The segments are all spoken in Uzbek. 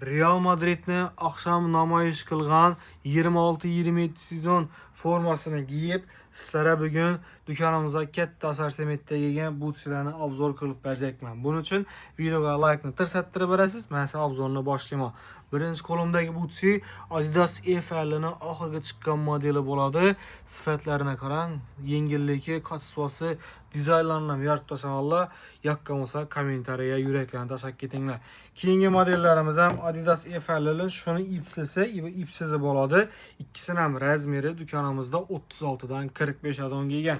Real Madridni akşam namoyish qilgan 26-27 sezon formasini giyib, sizlarga bugun do'konimizda katta assortimentda kelgan butsilarni obzor qilib beracakman. Buning uchun videoga like ni tirsattirib berasiz. Men size obzorni boshlayman. Birinchi qo'limdagi butsi Adidas EFL'ning oxirgi chiqqan modeli bo'ladi. Sifatlarini qarang, yengilligi, kачествоsi, dizaynlarini yaratib tashlaganlar. Yoqqan bo'lsa kommentariyaga yuraklarni tashlab ketinglar. Keyingi modellarimiz ham Adidas EFL'lar, shuni ipsisi va ipsizi bo'ladi. İkisini ham razmeri do'konimizda 36 dan 45 dan kelgan.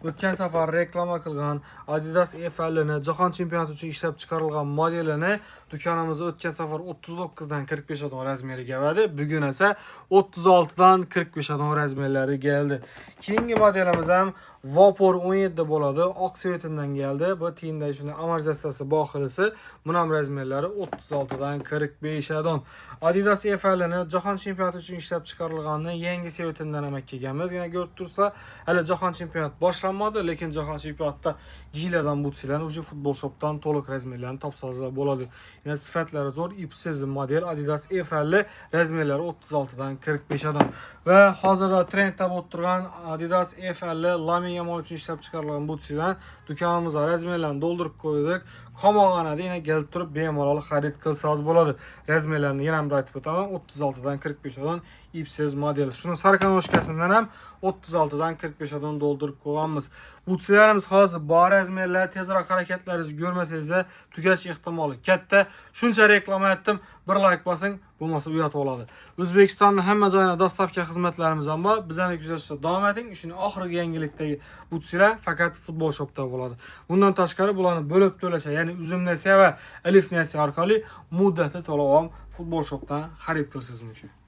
O'tgan safar reklama qilgan Adidas EFL'ni jahon chempionati uchun ishlab chiqarilgan modelini do'konimizda o'tgan safar 39 dan 45 dan razmeriga berdi. Bugun esa 36 dan 45 dan razmerlari keldi. Keyingi modelimiz ham Vapor 17 bo'ladi. Oq svetindan keldi. Bu tiyinda shuni amortizatsiyasi boxilisi. Buni ham razmerlari 36 dan 45 dan. Adidas EFL'ni jahon chempionati uchun ishlab chiqarilganini yangi svetindan ham kelganmiz. Yana ko'rib tursa, hali jahon chempionati boshlanmadi, lekin jahon chempionatida giyiladigan butsilarni o'sha futbol shopdan to'liq razmerlarni topsangiz bo'ladi. Yana sifatlari zo'r, ipsiz model Adidas EFL, razmerlari 36 dan 45 dan. Va hozirda trendda bo'lib turgan Adidas EFL Lami Yamal uchun ishlab chiqarilgan butsidan do'konimizda razmerlarni to'ldirib qo'ydik. Qolmaganida yana kelib turib bemalol xarid qilsangiz bo'ladi. Razmerlarni yana ham aytib o'taman, 36 dan 45 dan ipsiz model. Shuni sarkanoshkasidan ham 36 dan 45 dan to'ldirib qo'yganmiz. Butsilarimiz hozir bor razmerlar, tezroq harakatlaringizni ko'rmasangiz tugash ehtimoli katta. Shuncha reklama etdim, bir like bosing, bo'lmasa uyatib oladi. O'zbekistonning hamma joyida dostavka xizmatlarimiz ham bor. Bizani kuzatishda davom eting. Shuni oxirgi yangilikdagi butsilar faqat futbol shopda bo'ladi. Bundan tashqari bularni bo'lib to'lasha, ya'ni uzum nasiya va alif nasiya orqali muddati to'lab futbol shopdan xarid qilsangiz mumkin.